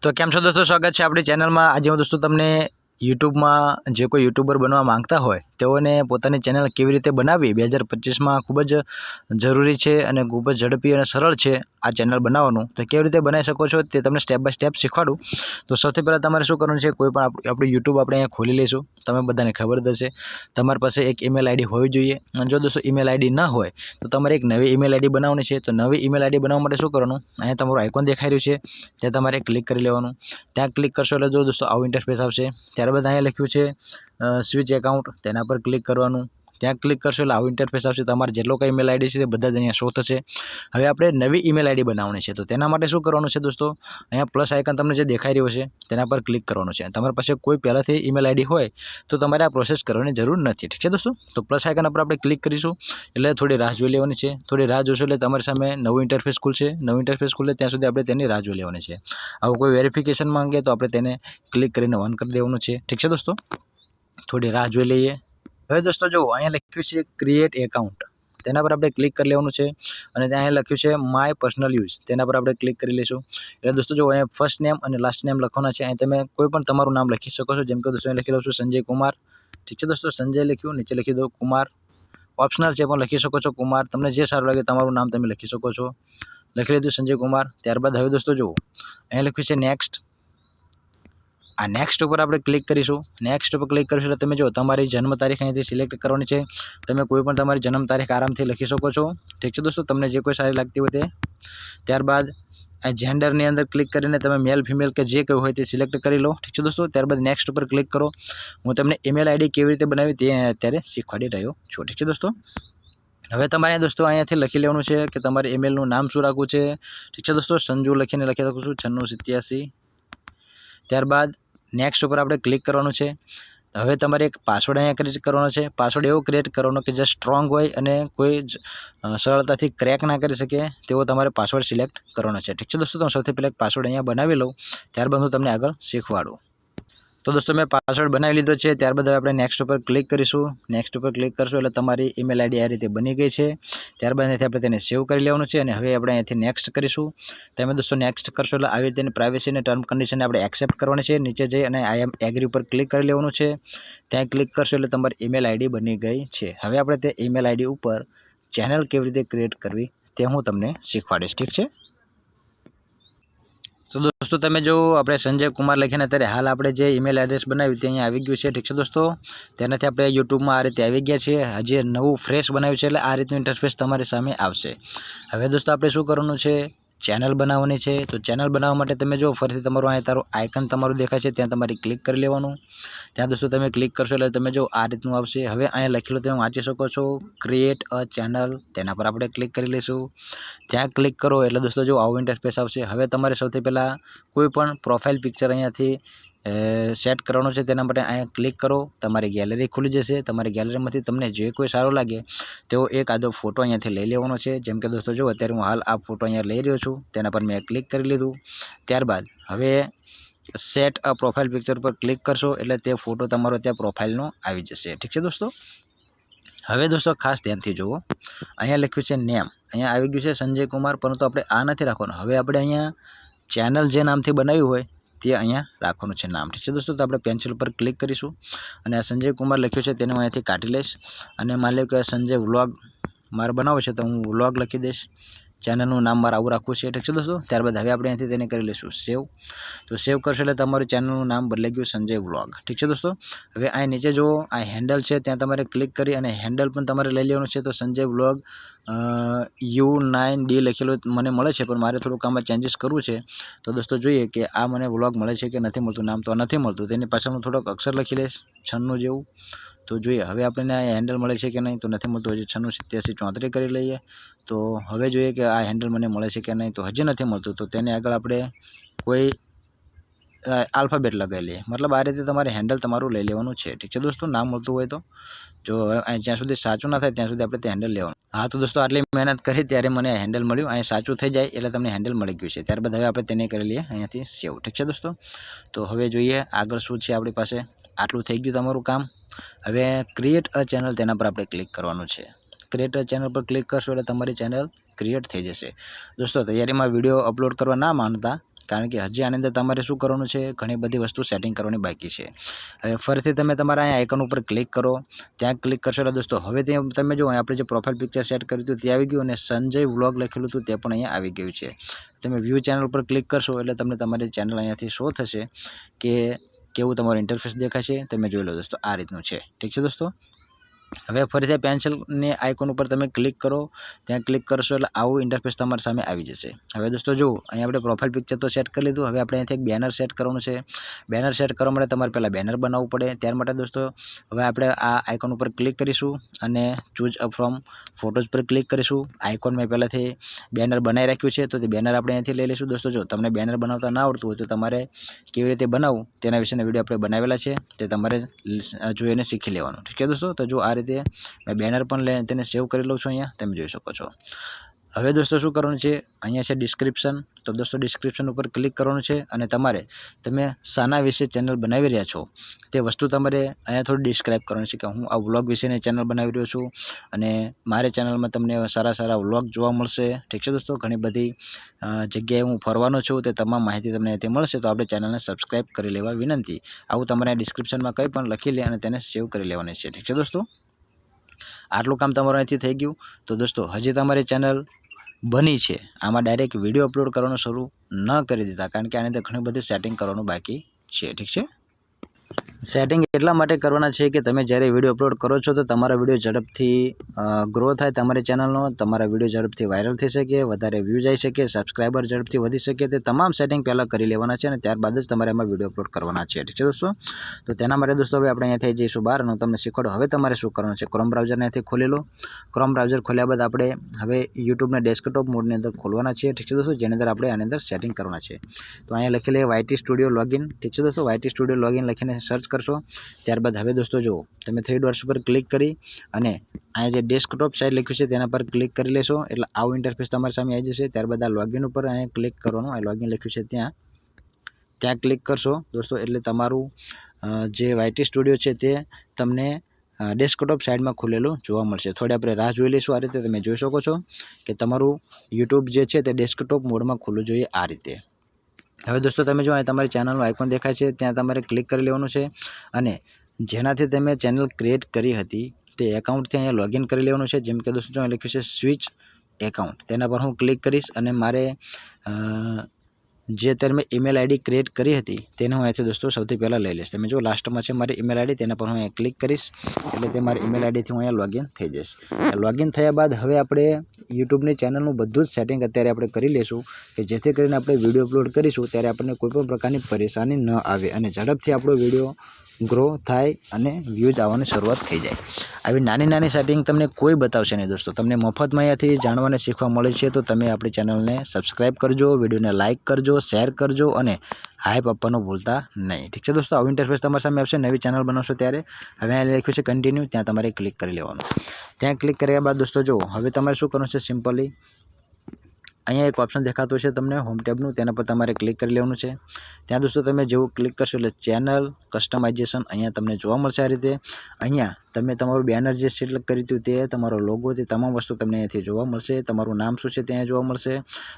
तो केम छो दोस्तों, स्वागत है अपनी चैनल में। आज हूँ दोस्तों तमने यूट्यूब में जो कोई यूट्यूबर बनवा मांगता होय तेओने पोतानी चैनल केवी रीते बनावी 2025 में खूब ज जरूरी है और खूब झड़पी और सरल है आ चैनल बनाववानुं। तो केवी रीते बनावी शको छो ते तमने स्टेप बाय स्टेप शीखवाडुं। तो सौथी पहला तमारे शुं करवानुं छे, कोई पण आपणुं यूट्यूब आपणे अहींया खोली लईशुं। तमे बधाने खबर ज हशे तमारी पासे एक ईमेल आईडी होवी जोईए। अने जो दोस्तों ईमेल आईडी न होय तो तमारे एक नवी ईमेल आईडी बनाववानी छे। तो नवी ईमेल आईडी बनाववा माटे शुं करवानुं, अहींया तमारुं आइकॉन देखाई रह्युं छे त्यां तमारे क्लिक करी लेवानुं। त्यां क्लिक करशो एटले जो दोस्तों आवुं इंटरफेस आवशे। त्यारबाद अहींया लख्युं छे स्विच एकाउंट, तेना पर क्लिक करवानुं। ત્યાં ક્લિક કરશો એટલે આવું ઇન્ટરફેસ આવશે। તમારે જેટલો કંઈ ઈમેલ આઈડી છે તે બધા જ અહીંયા શો થશે। હવે આપણે નવી ઈમેલ આઈડી બનાવવાની છે, તો તેના માટે શું કરવાનું છે દોસ્તો, અહીંયા પ્લસ આઇકન તમને જે દેખાઈ રહ્યો છે તેના પર ક્લિક કરવાનું છે। તમારી પાસે કોઈ પહેલાંથી ઈમેલ આઈડી હોય તો તમારે આ પ્રોસેસ કરવાની જરૂર નથી, ઠીક છે દોસ્તો। તો પ્લસ આઇકન પર આપણે ક્લિક કરીશું એટલે થોડી રાહ જોઈ લેવાની છે। થોડી રાહ જોશો એટલે તમારી સામે નવું ઇન્ટરફેસ ખુલશે। નવું ઇન્ટરફેસ ખુલે ત્યાં સુધી આપણે તેની રાહ જોઈ લેવાની છે। આવું કોઈ વેરિફિકેશન માંગે તો આપણે તેને ક્લિક કરીને ઓન કરી દેવાનું છે, ઠીક છે દોસ્તો। થોડી રાહ જોઈ લઈએ। હવે દોસ્તો જો અહીંયા લખ્યું છે ક્રિએટ એકાઉન્ટ, તેના પર આપણે ક્લિક કરી લેવાનું છે અને ત્યાં અહીંયા લખ્યું છે માય પર્સનલ યુઝ, તેના પર આપણે ક્લિક કરી લઈશું। એટલે દોસ્તો જો અહીંયા ફર્સ્ટ નેમ અને લાસ્ટ નેમ લખવાના છે। અહીં તમે કોઈ પણ તમારું નામ લખી શકો છો, જેમ કે દોસ્તો અહીં લખી લઉં છું સંજય કુમાર, ઠીક છે દોસ્તો। સંજય લખ્યું, નીચે લખી દો કુમાર, ઓપ્શનલ છે પણ લખી શકો છો કુમાર, તમને જે સારું લાગે તમારું નામ તમે લખી શકો છો। લખી લીધું સંજય કુમાર। ત્યારબાદ હવે દોસ્તો જુઓ અહીં લખ્યું છે નેક્સ્ટ, આ નેક્સ્ટ ઉપર આપણે ક્લિક કરીશું। નેક્સ્ટ ઉપર ક્લિક કરીશું એટલે તમે જો તમારી જન્મ તારીખ અહીંયાથી સિલેક્ટ કરવાની છે। તમે કોઈ પણ તમારી જન્મ તારીખ આરામથી લખી શકો છો, ઠીક છે દોસ્તો, તમને જે કોઈ સારી લાગતી હોય તે। ત્યારબાદ આ જેન્ડરની અંદર ક્લિક કરીને તમે મેલ ફિમેલ કે જે કંઈ હોય તે સિલેક્ટ કરી લો, ઠીક છે દોસ્તો। ત્યારબાદ નેક્સ્ટ ઉપર ક્લિક કરો। હું તમને ઈમેલ આઈડી કેવી રીતે બનાવી તે અત્યારે શીખવાડી રહ્યો છું, ઠીક છે દોસ્તો। હવે તમારે દોસ્તો અહીંયાથી લખી લેવાનું છે કે તમારે ઈમેલનું નામ શું રાખવું છે, ઠીક છે દોસ્તો। સંજુ લખીને લખી શકું છું 9687। ત્યારબાદ નેક્સ્ટ ઉપર આપણે ક્લિક કરવાનું છે। હવે તમારે એક પાસવર્ડ અહીંયા ક્રિએટ કરવાનો છે। પાસવર્ડ એવો ક્રિએટ કરવાનો કે જે સ્ટ્રોંગ હોય અને કોઈ સરળતાથી ક્રેક ના કરી શકે તેવો તમારે પાસવર્ડ સિલેક્ટ કરવાનો છે, ઠીક છે દોસ્તો। તો સૌથી પહેલાં એક પાસવર્ડ અહીંયા બનાવી લઉં, ત્યારબાદ હું તમને આગળ શીખવાડું। તો દોસ્તો મેં પાસવર્ડ બનાવી લીધો છે। ત્યારબાદ હવે આપણે નેક્સ્ટ ઉપર ક્લિક કરીશું। નેક્સ્ટ ઉપર ક્લિક કરશું એટલે તમારી ઈમેલ આઈડી આ રીતે બની ગઈ છે। ત્યારબાદ અહીંયાથી આપણે તેને સેવ કરી લેવાનું છે અને હવે આપણે અહીંયાથી નેક્સ્ટ કરીશું। તમે દોસ્તો નેક્સ્ટ કરશો એટલે આવી રીતે પ્રાઇવેસી અને ટર્મ કન્ડિશન આપણે એક્સેપ્ટ કરવાની છે। નીચે જઈ અને આઈ એમ એગ્રી ઉપર ક્લિક કરી લેવાનું છે। ત્યાં ક્લિક કરશો એટલે તમારી ઈમેલ આઈડી બની ગઈ છે। હવે આપણે તે ઈમેલ આઈડી ઉપર ચેનલ કેવી રીતે ક્રિએટ કરવી તે હું તમને શીખવાડીશ, ઠીક છે। તો દોસ્તો તમે જો આપણે સંજય કુમાર લખીને અત્યારે હાલ આપણે જે ઈમેલ એડ્રેસ બનાવ્યું તે અહીંયા આવી ગયું છે, ઠીક છે દોસ્તો। તેનાથી આપણે યુટ્યુબમાં આ રીતે આવી ગયા છીએ। હજી નવું ફ્રેશ બનાવ્યું છે એટલે આ રીતનું ઇન્ટરફેસ તમારી સામે આવશે। હવે દોસ્તો આપણે શું કરવાનું છે, ચેનલ બનાવવાની છે। તો ચેનલ બનાવવા માટે તમે જો ફરીથી તમારું અહીંયા તારું આઇકન તમારું દેખાય છે ત્યાં તમારે ક્લિક કરી લેવાનું। ત્યાં દોસ્તો તમે ક્લિક કરશો એટલે તમે જો આ રીતનું આવશે। હવે અહીંયા લખેલું તમે વાંચી શકો છો ક્રિએટ અ ચેનલ, તેના પર આપણે ક્લિક કરી લઈશું। ત્યાં ક્લિક કરો એટલે દોસ્તો જો આવું ઇન્ટરફેસ આવશે। હવે તમારે સૌથી પહેલાં કોઈ પણ પ્રોફાઇલ પિક્ચર અહીંયાથી સેટ કરવાનું છે, તેના માટે અહીંયા ક્લિક કરો, તમારી ગેલેરી ખુલી જશે। તમારી ગેલેરીમાંથી તમને જે કોઈ સારો લાગે તેવો એક આદો ફોટો અહીંયાથી લઈ લેવાનો છે। જેમ કે દોસ્તો જો અત્યારે હું હાલ આ ફોટો અહીંયા લઈ રહ્યો છું, તેના પર મેં ક્લિક કરી લીધું। ત્યારબાદ હવે સેટ અ પ્રોફાઇલ પિક્ચર પર ક્લિક કરશો એટલે તે ફોટો તમારો ત્યાં પ્રોફાઇલનો આવી જશે, ઠીક છે દોસ્તો। હવે દોસ્તો ખાસ ધ્યાનથી જુઓ, અહીંયા લખ્યું છે નેમ, અહીંયા આવી ગયું છે સંજય કુમાર, પરંતુ આપણે આ નથી રાખવાનું। હવે આપણે અહીંયા ચેનલ જે નામથી બનાવ્યું હોય તે અહીંયા રાખવાનું છે નામ, ઠીક છે દોસ્તો। તો આપણે પેન્સિલ પર ક્લિક કરીશું અને આ સંજય કુમાર લખ્યું છે તેને હું અહીંયાથી કાઢી લઈશ અને માની લો કે સંજય વ્લોગ મારે બનાવવો છે તો હું વ્લોગ લખી દઈશ। ચેનલનું નામ મારે આવું રાખવું છે, ઠીક છે દોસ્તો। ત્યારબાદ હવે આપણે અહીંયાથી તેને કરી લઈશું સેવ। તો સેવ કરશો એટલે તમારું ચેનલનું નામ બદલાઈ ગયું સંજય વ્લોગ, ઠીક છે દોસ્તો। હવે અહીં નીચે જુઓ આ હેન્ડલ છે, ત્યાં તમારે ક્લિક કરી અને હેન્ડલ પણ તમારે લઈ લેવાનું છે। તો સંજય વ્લોગ U9D લખેલું મને મળે છે, પણ મારે થોડુંક આમાં ચેન્જીસ કરવું છે। તો દોસ્તો જોઈએ કે આ મને વ્લોગ મળે છે કે નથી મળતું, નામ તો નથી મળતું, તેની પાછળ હું થોડોક અક્ષર લખી લઈશ 96 જેવું। તો જોઈએ હવે આપણને આ હેન્ડલ મળે છે કે નહીં, તો નથી મળતું, હજી 96 87 34 કરી લઈએ। તો હવે જોઈએ કે આ હેન્ડલ મને મળે છે કે નહીં, તો હજી નથી મળતું, તો તેને આગળ આપણે કોઈ આલ્ફાબેટ લગાવી લઈએ, મતલબ આ રીતે તમારે હેન્ડલ તમારું લઈ લેવાનું છે, ઠીક છે દોસ્તો। નામ મળતું હોય તો જો જ્યાં સુધી સાચું ના થાય ત્યાં સુધી આપણે તે હેન્ડલ લેવાનું। હા તો દોસ્તો આટલી મહેનત કરી ત્યારે મને હેન્ડલ મળ્યું, અહીંયા સાચું થઈ જાય એટલે તમને હેન્ડલ મળી ગયું છે। ત્યારબાદ હવે આપણે તેને કરી લઈએ અહીંયાથી સેવ, ઠીક છે દોસ્તો। તો હવે જોઈએ આગળ શું છે આપણી પાસે। આટલું થઈ ગયું તમારું કામ। હવે ક્રિએટ અ ચેનલ, તેના પર આપણે ક્લિક કરવાનું છે। ક્રિએટ અ ચેનલ પર ક્લિક કરશો એટલે તમારી ચેનલ ક્રિએટ થઈ જશે। દોસ્તો તૈયારીમાં વિડીયો અપલોડ કરવા ના માનતા કારણ કે હજી આની અંદર તમારે શું કરવાનું છે, ઘણી બધી વસ્તુ સેટિંગ કરવાની બાકી છે. હવે ફરીથી તમે તમારા અહીંયા આઇકન ઉપર ક્લિક કરો, ત્યાં ક્લિક કરશો એટલે દોસ્તો હવે ત્યાં તમે જો આપણે જે પ્રોફાઇલ પિક્ચર સેટ કર્યું હતું તે આવી ગયું અને સંજય વ્લોગ લખેલું હતું તે પણ અહીંયા આવી ગયું છે. તમે વ્યૂ ચેનલ ઉપર ક્લિક કરશો એટલે તમને તમારી ચેનલ અહીંયાથી શો થશે કે કેવું તમારું ઇન્ટરફેસ દેખાશે. તમે જોઈ લો દોસ્તો, આ રીતનું છે. ઠીક છે દોસ્તો. હવે ફરીથી પેન્સિલની આઇકોન ઉપર તમે ક્લિક કરો, ત્યાં ક્લિક કરશો એટલે આવું ઇન્ટરફેસ તમારી સામે આવી જશે. હવે દોસ્તો જુઓ, અહીંયા આપણે પ્રોફાઇલ પિક્ચર તો સેટ કરી લીધું. હવે આપણે અહીંયાથી એક બેનર સેટ કરવાનું છે. બેનર સેટ કરવા માટે તમારે પહેલાં બેનર બનાવવું પડે. ત્યાર માટે દોસ્તો હવે આપણે આ આઇકોન ઉપર ક્લિક કરીશું અને ચૂઝ અ ફ્રોમ ફોટોઝ પર ક્લિક કરીશું. આઇકોન મેં પહેલાંથી બેનર બનાવી રાખ્યું છે, તો તે બેનર આપણે અહીંયાથી લઈ લઈશું. દોસ્તો જો તમને બેનર બનાવતા ના આવડતું હોય તો તમારે કેવી રીતે બનાવવું તેના વિશેના વિડીયો આપણે બનાવેલા છે, તે તમારે જોઈને શીખી લેવાનું. ઠીક છે દોસ્તો. તો જો આ રીતે મેં બેનર પણ તેને સેવ કરી લઉં છું. અહીંયા તમે જોઈ શકો છો. હવે દોસ્તો શું કરવાનું છે, અહીંયા છે ડિસ્ક્રિપ્શન. તો દોસ્તો ડિસ્ક્રિપ્શન ઉપર ક્લિક કરવાનું છે અને તમે શાના વિશે ચેનલ બનાવી રહ્યા છો તે વસ્તુ તમારે અહીંયા થોડી ડિસ્ક્રાઇબ કરવાની છે કે હું આ વ્લોગ વિશેની ચેનલ બનાવી રહ્યો છું અને મારી ચેનલમાં તમને સારા વ્લોગ જોવા મળશે. ઠીક છે દોસ્તો. ઘણી બધી જગ્યાએ હું ફરવાનો છું, તે તમામ માહિતી તમને અહીંથી મળશે. તો આપણે ચેનલને સબસ્ક્રાઈબ કરી લેવા વિનંતી. આવું તમારે ડિસ્ક્રિપ્શનમાં કંઈ પણ લખી લે અને તેને સેવ કરી લેવાની છે. ઠીક છે દોસ્તો. આટલું કામ તમારું અહીંથી થઈ ગયું. તો દોસ્તો હજી તમારી ચેનલ બની છે, આમાં ડાયરેક્ટ વિડીયો અપલોડ કરવાનું શરૂ ન કરી દીધા, કારણ કે આની અંદર ઘણી બધી સેટિંગ કરવાનું બાકી છે. ઠીક છે. સેટિંગ એટલા માટે કરવાના છે કે તમે જ્યારે વિડીયો અપલોડ કરો છો તો તમારા વિડીયો ઝડપથી ગ્રો થાય, તમારી ચેનલનો તમારા વિડીયો ઝડપથી વાયરલ થઈ શકે, વધારે વ્યૂઝ આવી શકે, સબસ્ક્રાઈબર ઝડપથી વધી શકે, તે તમામ સેટિંગ પહેલાં કરી લેવાના છે અને ત્યારબાદ જ તમારે એમાં વિડીયો અપલોડ કરવાના છે. ઠીક છે દોસ્તો. તો તેના માટે દોસ્તો હવે આપણે અહીંયાથી જઈશું બહાર અને હું તમને શીખવાડું. હવે તમારે શું કરવાનું છે, ક્રોમ બ્રાઉઝરને અહીંયાથી ખોલી લો. ક્રોમ બ્રાઉઝર ખોલ્યા બાદ આપણે હવે યુટ્યુબના ડેસ્કટોપ મોડની અંદર ખોલવાના છે. ઠીક છે દોસ્તો. જેની અંદર આપણે આની અંદર સેટિંગ કરવાના છે. તો અહીંયા લખી લઈએ YT સ્ટુડિયો લોગિન. ઠીક છે દોસ્તો. YT સ્ટુડિયો લોગિન લખીને સર્ચ કરશો. ત્યારબાદ હવે દોસ્તો જુઓ, તમે 3 ડોટ્સ ઉપર ક્લિક કરી અને અહીંયા જે ડેસ્કટોપ સાઇડ લખ્યું છે તેના પર ક્લિક કરી લેશો એટલે આવું ઇન્ટરફેસ તમારી સામે આવી જશે. ત્યારબાદ આ લોગિન ઉપર અહીંયા ક્લિક કરવાનું, આ લોગિન લખ્યું છે ત્યાં ક્લિક કરશો દોસ્તો એટલે તમારું જે YT સ્ટુડિયો છે તે તમને ડેસ્કટોપ સાઇડમાં ખુલેલું જોવા મળશે. થોડી આપણે રાહ જોઈ લઈશું. આ રીતે તમે જોઈ શકો છો કે તમારું યુટ્યુબ જે છે તે ડેસ્કટોપ મોડમાં ખુલવું જોઈએ આ રીતે. હવે દોસ્તો તમે જો તમારી ચેનલનું આઇકોન દેખાય છે ત્યાં તમારે ક્લિક કરી લેવાનું છે અને જેનાથી તમે ચેનલ ક્રિએટ કરી હતી તે એકાઉન્ટથી અહીંયા લોગિન કરી લેવાનું છે. જેમ કે દોસ્તો અહીં લખ્યું છે સ્વિચ એકાઉન્ટ, તેના પર હું ક્લિક કરીશ અને મારે જે અત્યારે મેં ઈમેલ આઈડી ક્રિએટ કરી હતી તેને હું અહીંયાથી દોસ્તો સૌથી પહેલાં લઈ લઈશ. તમે જો લાસ્ટમાં છે મારી ઈમેલ આઈડી, તેના પર હું અહીંયા ક્લિક કરીશ એટલે તે મારી ઈમેલ આઈડીથી હું અહીંયા લોગિન થઈ જઈશ. લોગિન થયા બાદ હવે આપણે યુટ્યુબની ચેનલનું બધું જ સેટિંગ અત્યારે આપણે કરી લઈશું કે જેથી કરીને આપણે વિડીયો અપલોડ કરીશું ત્યારે આપણને કોઈપણ પ્રકારની પરેશાની ન આવે અને ઝડપથી આપણો વિડીયો ગ્રો થાય અને વ્યૂઝ આવવાની શરૂઆત થઈ જાય. આવી નાની સેટિંગ તમને કોઈ બતાવશે નહીં દોસ્તો. તમને મફતમાં અહીંયાથી જાણવાને શીખવા મળે છે. તો તમે આપણી ચેનલને સબસ્ક્રાઈબ કરજો, વિડીયોને લાઇક કરજો, શેર કરજો અને હાઈપ આપવાનું ભૂલતા નહીં. ઠીક છે દોસ્તો. આવું ઇન્ટરફેસ તમારી સામે આવશે નવી ચેનલ બનાવશો ત્યારે. હવે અહીં લખ્યું છે કન્ટિન્યુ, ત્યાં તમારે ક્લિક કરી લેવાનું. ત્યાં ક્લિક કર્યા બાદ દોસ્તો જુઓ, હવે તમારે શું કરવાનું છે, સિમ્પલી અહીંયા એક ઓપ્શન દેખાતું છે તમને હોમ ટેબનું, તેના પર તમારે ક્લિક કરી લેવાનું છે. ત્યાં દોસ્તો તમે જેવું ક્લિક કરશો એટલે ચેનલ કસ્ટમાઇઝેશન અહીંયા તમને જોવા મળશે. આ રીતે અહીંયા તમે તમારું બેનર જે સિલેક્ટ કર્યું હતું તે, તમારો લોગો, તે તમામ વસ્તુ તમને અહીંયાથી જોવા મળશે. તમારું નામ શું છે તે અહીંયા જોવા મળશે,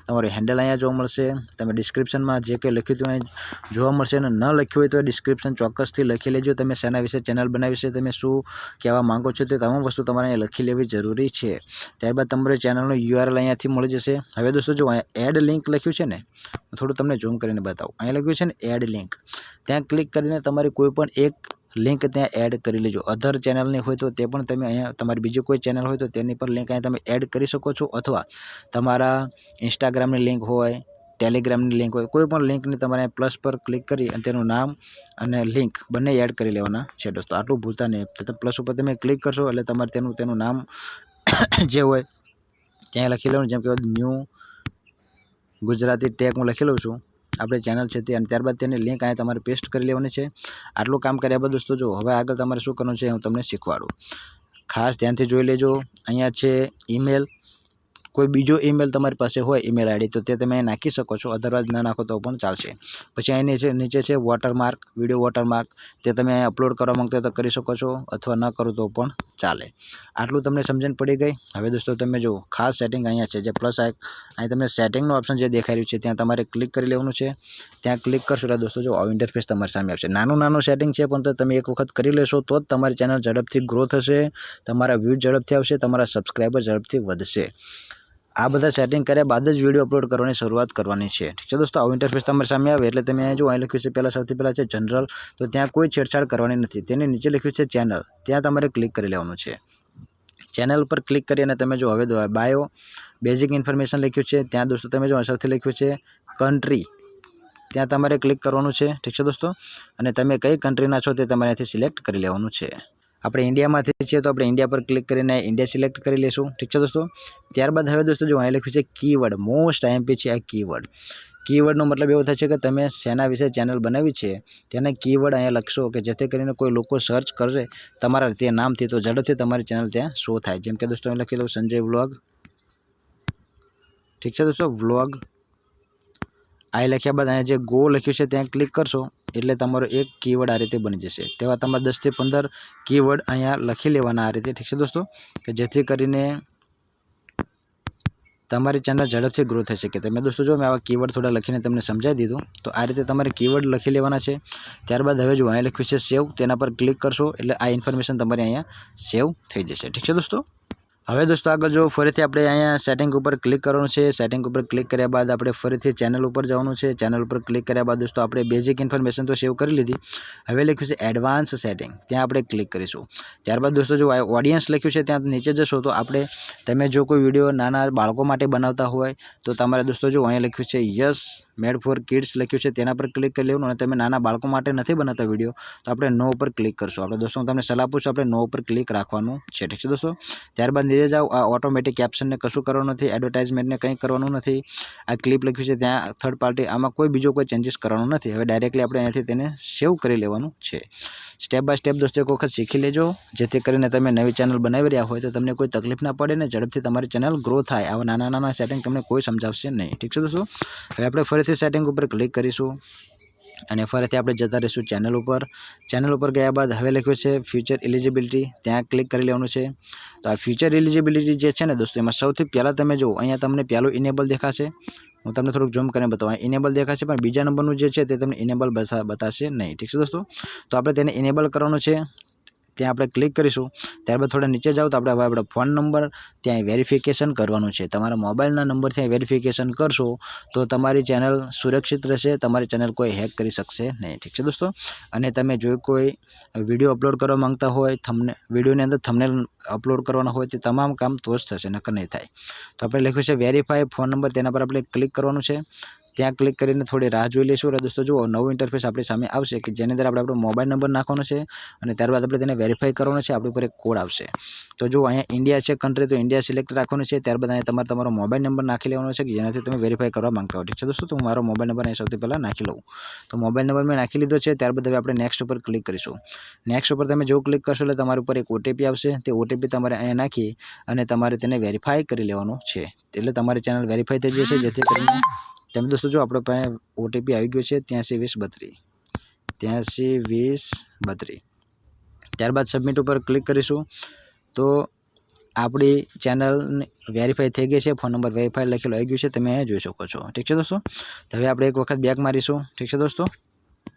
તમારું હેન્ડલ અહીંયા જોવા મળશે. તમે ડિસ્ક્રિપ્શનમાં જે કંઈ લખ્યું હતું અહીંયા જોવા મળશે અને ન લખ્યું હોય તો ડિસ્ક્રિપ્શન ચોક્કસથી લખી લેજો. તમે શેના વિશે ચેનલ બનાવી છે, તમે શું કહેવા માંગો છો તે તમામ વસ્તુ તમારે અહીંયા લખી લેવી જરૂરી છે. ત્યારબાદ તમારે ચેનલનું URL અહીંયાથી મળી જશે. હવે દોસ્તો જો અહીંયા એડ લિંક લખ્યું છે ને, થોડું તમને ઝૂમ કરીને બતાવું. અહીંયા લખ્યું છે ને એડ લિંક, ત્યાં ક્લિક કરીને તમારી કોઈ પણ એક લિંક ત્યાં એડ કરી લેજો. અધર ચેનલની હોય તો તે પણ તમે અહીંયા, તમારી બીજી કોઈ ચેનલ હોય તો તેની પર લિંક અહીંયા તમે એડ કરી શકો છો, અથવા તમારા ઇન્સ્ટાગ્રામની લિંક હોય, ટેલિગ્રામની લિંક હોય, કોઈ પણ લિંકની તમારે પ્લસ પર ક્લિક કરી અને તેનું નામ અને લિંક બંને એડ કરી લેવાના છે દોસ્તો. આટલું ભૂલતા નહીં. તો પ્લસ ઉપર તમે ક્લિક કરશો એટલે તમારે તેનું નામ જે હોય ત્યાં લખી લેવાનું. જેમ કે ન્યૂ ગુજરાતી ટેગ હું લખી લઉં છું, આપણી ચેનલ છે તે, અને ત્યારબાદ તેની લિંક અહીંયા તમારે પેસ્ટ કરી લેવાની છે. આટલું કામ કર્યા બાદ દોસ્તો જો હવે આગળ તમારે શું કરવાનું છે હું તમને શીખવાડું. ખાસ ધ્યાનથી જોઈ લેજો. અહીંયા છે ઈમેલ, કોઈ બીજો ઈમેલ તમારી પાસે હોય ઈમેલ આઈડી તો તે તમે નાખી શકો છો, અધરવાઇઝ ન નાખો તો પણ ચાલશે. પછી અહીં નીચે છે વોટરમાર્ક, વિડીયો વોટરમાર્ક, તે તમે અપલોડ કરવા માંગતા હોય તો કરી શકો છો અથવા ન કરો તો પણ ચાલે. આટલું તમને સમજણ પડી ગઈ. હવે દોસ્તો તમે જો ખાસ સેટિંગ અહીંયા છે જે પ્લસ અહીં તમને સેટિંગનું ઓપ્શન જે દેખાઈ રહ્યું છે ત્યાં તમારે ક્લિક કરી લેવાનું છે. ત્યાં ક્લિક કરશો એટલે દોસ્તો જો આવું ઇન્ટરફેસ તમારી સામે આવશે. નાનું સેટિંગ છે પણ તો તમે એક વખત કરી લેશો તો જ તમારી ચેનલ ઝડપથી ગ્રો થશે, તમારા વ્યૂ ઝડપથી આવશે, તમારા સબસ્ક્રાઈબર ઝડપથી વધશે. આ બધા સેટિંગ કર્યા બાદ જ વિડીયો અપલોડ કરવાની શરૂઆત કરવાની છે. ઠીક છે દોસ્તો, આવું ઇન્ટરફેસ તમારી સામે આવે એટલે તમે અહીં જો અહીં લખ્યું છે સૌથી પહેલાં છે જનરલ, તો ત્યાં કોઈ છેડછાડ કરવાની નથી. તેની નીચે લખ્યું છે ચેનલ, ત્યાં તમારે ક્લિક કરી લેવાનું છે. ચેનલ પર ક્લિક કરી અને તમે જો હવે બાયો બેઝિક ઇન્ફોર્મેશન લખ્યું છે ત્યાં દોસ્તો તમે જો સૌથી લખ્યું છે કન્ટ્રી, ત્યાં તમારે ક્લિક કરવાનું છે. ઠીક છે દોસ્તો, અને તમે કઈ કન્ટ્રીના છો તે તમારે અહીંથી સિલેક્ટ કરી લેવાનું છે. આપણે ઇન્ડિયામાંથી છીએ તો આપણે ઇન્ડિયા પર ક્લિક કરીને ઇન્ડિયા સિલેક્ટ કરી લઈશું. ઠીક છે દોસ્તો, ત્યારબાદ હવે દોસ્તો જો અહીં લખ્યું છે કીવર્ડ, મોસ્ટ આઈએમપી છે આ કીવર્ડ. કીવર્ડનો મતલબ એવો થાય છે કે તમે શેના વિશે ચેનલ બનાવી છે તેના કીવર્ડ અહીંયા લખશો કે જેથી કરીને કોઈ લોકો સર્ચ કરશે તમારા તે નામથી તો ઝડપથી તમારી ચેનલ ત્યાં શો થાય. જેમ કે દોસ્તો અહીં લખી લઉં સંજય વ્લોગ. ઠીક છે દોસ્તો, વ્લોગ આ લખ્યા બાદ અહીંયા જે ગો લખ્યું છે ત્યાં ક્લિક કરશો એટલે તમારો એક કીવર્ડ આ રીતે બની જશે. તેવા તમારે 10 થી 15 કીવર્ડ અહીંયા લખી લેવાના આ રીતે. ઠીક છે દોસ્તો, કે જેથી કરીને તમારી ચેનલ ઝડપથી ગ્રો થઈ શકે. તમે દોસ્તો જો મેં આવા કીવર્ડ થોડા લખીને તમને સમજાવી દીધું, તો આ રીતે તમારે કીવર્ડ લખી લેવાના છે. ત્યારબાદ હવે જો અહીં લખ્યું છે સેવ, તેના પર ક્લિક કરશો એટલે આ ઇન્ફોર્મેશન તમારી અહીંયા સેવ થઈ જશે. ઠીક છે દોસ્તો, હવે દોસ્તો આગળ જો ફરીથી આપણે અહીંયા સેટિંગ ઉપર ક્લિક કરવાનું છે. સેટિંગ ઉપર ક્લિક કર્યા બાદ આપણે ફરીથી ચેનલ ઉપર જવાનું છે. ચેનલ ઉપર ક્લિક કર્યા બાદ દોસ્તો આપણે બેઝિક ઇન્ફોર્મેશન તો સેવ કરી લીધી. હવે લખ્યું છે એડવાન્સ સેટિંગ, ત્યાં આપણે ક્લિક કરીશું. ત્યારબાદ દોસ્તો જો ઓડિયન્સ લખ્યું છે ત્યાં નીચે જશો તો આપણે તમે જો કોઈ વિડીયો નાના બાળકો માટે બનાવતા હોય તો તમારે દોસ્તો જો અહીંયા લખ્યું છે યસ મેડ ફોર કિડ્સ લખ્યું છે તેના પર ક્લિક કરી લેવાનું. અને તમે નાના બાળકો માટે નથી બનાવતા વિડીયો તો આપણે નો ઉપર ક્લિક કરશું. આપણે દોસ્તો તમને સલાહ આપું છું આપણે નો ઉપર ક્લિક રાખવાનું છે. ઠીક છે દોસ્તો, ત્યારબાદ નીચે જાઓ. આ ઓટોમેટિક કેપ્શનને કશું કરવાનું નથી, એડવર્ટાઇઝમેન્ટને કંઈ કરવાનું નથી. આ ક્લિપ લખ્યું છે ત્યાં થર્ડ પાર્ટી, આમાં કોઈ બીજો કોઈ ચેન્જીસ કરવાનું નથી. હવે ડાયરેક્ટલી આપણે અહીંયાથી તેને સેવ કરી લેવાનું છે. સ્ટેપ બાય સ્ટેપ દોસ્તો એક વખત શીખી લેજો જેથી કરીને તમે નવી ચેનલ બનાવી રહ્યા હોય તો તમને કોઈ તકલીફ ના પડે ને ઝડપથી તમારી ચેનલ ગ્રો થાય. આવા નાના સેટિંગ તમને કોઈ સમજાવશે નહીં. ઠીક છે દોસ્તો, હવે આપણે ફરીથી સેટિંગ ઉપર ક્લિક કરીશું અને ફરીથી આપણે જતા રહીશું ચેનલ ઉપર. ચેનલ ઉપર ગયા બાદ હવે લખ્યું છે ફ્યુચર એલિજિબિલિટી, ત્યાં ક્લિક કરી લેવાનું છે. તો આ ફ્યુચર એલિજિબિલિટી જે છે ને દોસ્તો એમાં સૌથી પહેલાં તમે જુઓ અહીંયા તમને પહેલું ઇનેબલ દેખાશે. હું તમને થોડુંક ઝૂમ કરીને બતાવું. ઇનેબલ દેખાશે પણ બીજા નંબરનું જે છે તે તમને ઇનેબલ બતાશે નહીં. ઠીક છે દોસ્તો, તો આપણે તેને ઇનેબલ કરવાનું છે. ત્યાં આપણે ક્લિક કરીશું. ત્યારબાદ થોડા નીચે જાઓ તો આપણે હવે આપણો ફોન નંબર ત્યાં વેરિફિકેશન કરવાનું છે. તમારા મોબાઈલના નંબર ત્યાં વેરિફિકેશન કરશો તો તમારી ચેનલ સુરક્ષિત રહેશે, તમારી ચેનલ કોઈ હેક કરી શકશે નહીં. ઠીક છે દોસ્તો, અને તમે જો કોઈ વિડીયો અપલોડ કરવા માંગતા હોય, વિડીયોની અંદર થંબનેલ અપલોડ કરવાના હોય તે તમામ કામ તો જ થશે, નકર નહીં થાય. તો આપણે લખ્યું છે વેરીફાઈ ફોન નંબર, તેના પર આપણે ક્લિક કરવાનું છે. ત્યાં ક્લિક કરીને થોડી રાહ જોઈ લઈશું. એટલે દોસ્તો જુઓ નવું ઇન્ટરફેસ આપણી સામે આવશે કે જેની અંદર આપણે આપણો મોબાઈલ નંબર નાખવાનો છે અને ત્યારબાદ આપણે તેને વેરીફાઈ કરવાનો છે. આપણી ઉપર એક કોડ આવશે. તો જો અહીંયા ઇન્ડિયા છે કન્ટ્રી, તો ઇન્ડિયા સિલેક્ટ રાખવાનું છે. ત્યારબાદ અહીંયા તમારો મોબાઈલ નંબર નાખી લેવાનો છે કે જેનાથી તમે વેરીફાઈ કરવા માંગતા હો. ઠીક છે દોસ્તો, તો હું મારો મોબાઈલ નંબર અહીં સૌથી પહેલાં નાખી લઉં. તો મોબાઈલ નંબર મેં નાખી લીધો છે. ત્યારબાદ હવે આપણે નેક્સ્ટ ઉપર ક્લિક કરીશું. નેક્સ્ટ ઉપર તમે જો ક્લિક કરશો એટલે તમારી ઉપર એક ઓટીપી આવશે. તે ઓટીપી તમારે અહીંયા નાખી અને તમારે તેને વેરીફાઈ કરી લેવાનું છે. એટલે તમારી ચેનલ વેરીફાઈ થઈ જશે. જેથી કરીને તમે દોસ્તો જો આપણે પાસે ઓટીપી આવી ગયો છે 832032. ત્યારબાદ સબમિટ ઉપર ક્લિક કરીશું તો આપણી ચેનલ વેરીફાઈ થઈ ગઈ છે. ફોન નંબર વેરીફાઈ લખેલું આવી ગયું છે, તમે અહીંયા જોઈ શકો છો. ઠીક છે દોસ્તો, હવે આપણે એક વખત બેક મારીશું. ઠીક છે દોસ્તો,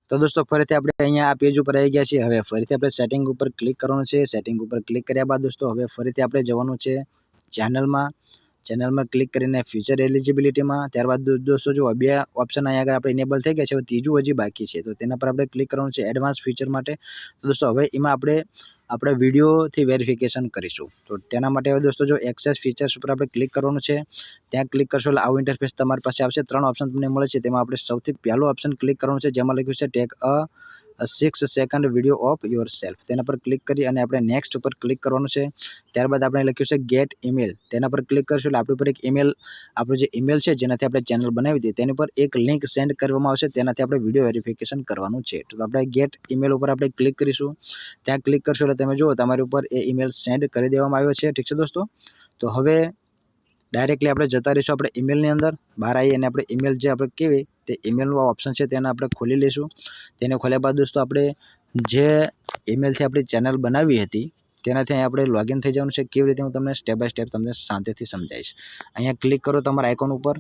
તો દોસ્તો ફરીથી આપણે અહીંયા આ પેજ ઉપર આવી ગયા છીએ. હવે ફરીથી આપણે સેટિંગ ઉપર ક્લિક કરવાનું છે. સેટિંગ ઉપર ક્લિક કર્યા બાદ દોસ્તો હવે ફરીથી આપણે જવાનું છે ચેનલમાં ક્લિક કરીને ફ્યુચર એલિજિબિલિટીમાં. ત્યારબાદ દોસ્તો જો બે ઓપ્શન અહીંયા આગળ આપણે ઇનેબલ થઈ ગયા છે, ત્રીજું હજી બાકી છે. તો તેના પર આપણે ક્લિક કરવાનું છે એડવાન્સ ફીચર માટે. તો દોસ્તો હવે એમાં આપણે વિડીયોથી વેરિફિકેશન કરીશું. તો તેના માટે હવે દોસ્તો જો એક્સેસ ફીચર્સ ઉપર આપણે ક્લિક કરવાનું છે. ત્યાં ક્લિક કરશો એટલે આવું ઇન્ટરફેસ તમારી પાસે આવશે. 3 ઓપ્શન તમને મળે છે, તેમાં આપણે સૌથી પહેલું ઓપ્શન ક્લિક કરવાનું છે જેમાં લખ્યું છે take a 6 second video off your self. તેના પર ક્લિક કરી અને આપણે નેક્સ્ટ ઉપર ક્લિક કરવાનું છે. ત્યારબાદ આપણે લખ્યું છે ગેટ ઈમેલ, તેના પર ક્લિક કરશું એટલે આપણી ઉપર એક આપણું જે ઈમેલ છે જેનાથી આપણે ચેનલ બનાવી હતી તેની પર એક લિંક સેન્ડ કરવામાં આવશે. તેનાથી આપણે વિડીયો વેરિફિકેશન કરવાનું છે. તો આપણે ગેટ ઈમેલ ઉપર આપણે ક્લિક કરીશું. ત્યાં ક્લિક કરશો એટલે તમે જુઓ તમારી ઉપર એ ઈમેલ સેન્ડ કરી દેવામાં આવ્યો છે. ઠીક છે દોસ્તો, તો હવે ડાયરેક્ટલી આપણે જતા રહીશું આપણે ઈમેલની અંદર. બહાર આવી અને આપણે ઈમેલ જે આપણે કહેવાય તે ઈમેલનું ઓપ્શન છે તેને આપણે ખોલી લઈશું. તેને ખોલ્યા બાદ દોસ્તો આપણે જે ઈમેલથી આપણી ચેનલ બનાવી હતી તેનાથી અહીં આપણે લોગિન થઈ જવાનું છે. કેવી રીતે હું તમને સ્ટેપ બાય સ્ટેપ તમને શાંતિથી સમજાવીશ. અહીંયા ક્લિક કરો તમારા આઇકોન ઉપર.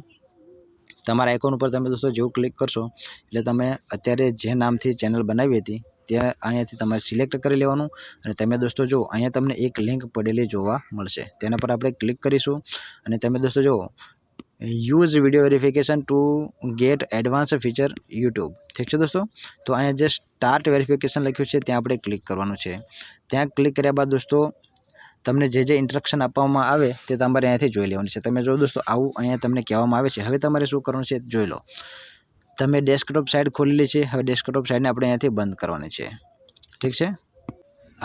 તમારા આઇકોન ઉપર તમે દોસ્તો જેવું ક્લિક કરશો એટલે તમે અત્યારે જે નામથી ચેનલ બનાવી હતી ત્યાં અહીંયાથી તમારે સિલેક્ટ કરી લેવાનું. અને તમે દોસ્તો જો અહીંયા તમને એક લિંક પડેલી જોવા મળશે, તેના પર આપણે ક્લિક કરીશું. અને તમે દોસ્તો જો use video verification two gate advance feature YouTube, ઠીક છે દોસ્તો. તો અહીંયા જે સ્ટાર્ટ વેરિફિકેશન લખ્યું છે ત્યાં આપણે ક્લિક કરવાનું છે. ત્યાં ક્લિક કર્યા બાદ દોસ્તો તમને જે ઇન્સ્ટ્રક્શન આપવામાં આવે તે તમારે અહીંયાથી જોઈ લેવાનું છે. તમે જો દોસ્તો આવું અહીંયા તમને કહેવામાં આવે છે. હવે તમારે શું કરવાનું છે જોઈ લો. તમે ડેસ્કટોપ સાઇટ ખોલેલી છે, હવે ડેસ્કટોપ સાઇટને આપણે અહીંયાથી બંધ કરવાની છે, ઠીક છે.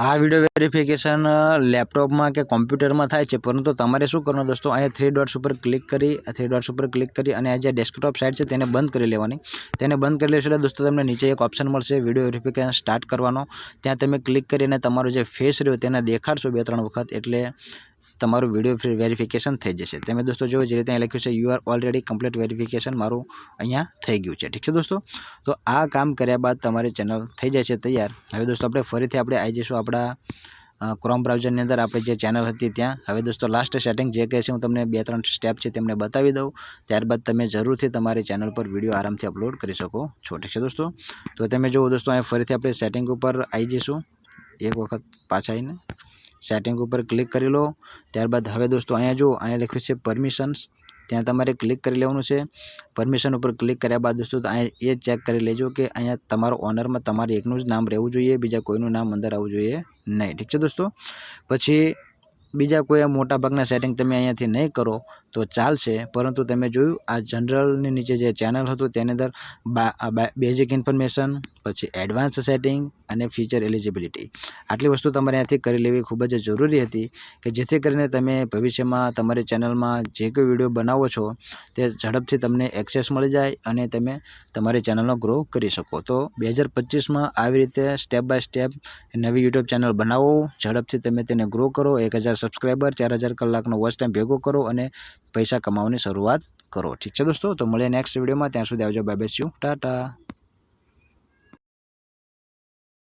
આ વિડીયો વેરિફિકેશન લેપટોપમાં કે કોમ્પ્યુટરમાં થાય છે, પરંતુ તમારે શું કરવાનું દોસ્તો અહીંયા 3 ડોટ્સ ઉપર ક્લિક કરી અને આ જે ડેસ્કટોપ સાઇટ છે તેને બંધ કરી લેવાની. તેને બંધ કરી લેશો એટલે દોસ્તો તમને નીચે એક ઓપ્શન મળશે વિડીયો વેરિફિકેશન સ્ટાર્ટ કરવાનો. ત્યાં તમે ક્લિક કરીને તમારો જે ફેસ રહ્યો તેને દેખાડશો 2-3 વખત એટલે તમારું વિડીયો વેરિફિકેશન થઈ જશે. તમે દોસ્તો જો જે રીતે અહીં લખ્યું છે you are already complete verification મારું અહીંયા થઈ ગયું છે, ઠીક છે દોસ્તો. તો આ કામ કર્યા બાદ તમારી ચેનલ થઈ જાય છે તૈયાર. હવે દોસ્તો આપણે ફરીથી આપણે આવી જઈશું આપણા ક્રોમ બ્રાઉઝરની અંદર આપણે જે ચેનલ હતી ત્યાં. હવે દોસ્તો લાસ્ટ સેટિંગ જે કહે છે હું તમને 2-3 સ્ટેપ છે તેમને બતાવી દઉં. ત્યારબાદ તમે જરૂરથી તમારી ચેનલ પર વિડીયો આરામથી અપલોડ કરી શકો છો, ઠીક છે દોસ્તો. તો તમે જુઓ દોસ્તો અહીંયા ફરીથી આપણે સેટિંગ ઉપર આવી જઈશું. એક વખત પાછા આવીને સેટિંગ ઉપર ક્લિક કરી લો. ત્યારબાદ હવે દોસ્તો અહીંયા જો અહીંયા લખ્યું છે પરમિશન્સ, ત્યાં તમારે ક્લિક કરી લેવાનું છે. પરમિશન ઉપર ક્લિક કર્યા બાદ દોસ્તો અહીંયા એ ચેક કરી લેજો કે અહીંયા તમારો ઓનરમાં તમારે એકનું જ નામ રહેવું જોઈએ, બીજા કોઈનું નામ અંદર આવવું જોઈએ નહીં, ઠીક છે દોસ્તો. પછી બીજા કોઈ મોટાભાગના સેટિંગ તમે અહીંયાથી નહીં કરો તો ચાલશે, પરંતુ તમે જોયું આ જનરલની નીચે જે ચેનલ હતું તેની અંદર બેઝિક ઇન્ફોર્મેશન, પછી એડવાન્સ સેટિંગ અને ફીચર એલિજિબિલિટી આટલી વસ્તુ તમારે અહીંયાથી કરી લેવી ખૂબ જ જરૂરી હતી કે જેથી કરીને તમે ભવિષ્યમાં તમારી ચેનલમાં જે કોઈ વિડીયો બનાવો છો તે ઝડપથી તમને એક્સેસ મળી જાય અને તમે તમારી ચેનલનો ગ્રો કરી શકો. તો 2025માં આવી રીતે સ્ટેપ બાય સ્ટેપ નવી યુટ્યુબ ચેનલ બનાવો, ઝડપથી તમે તેને ગ્રો કરો, 1000 સબસ્ક્રાઈબર, 4000 કલાકનો વોચ ટાઈમ ભેગો કરો અને પૈસા કમાવાની શરૂઆત કરો, ઠીક છે દોસ્તો. તો મળીએ નેક્સ્ટ વિડીયોમાં. ત્યાં સુધી આવજો, બાય બાય, ટાટા.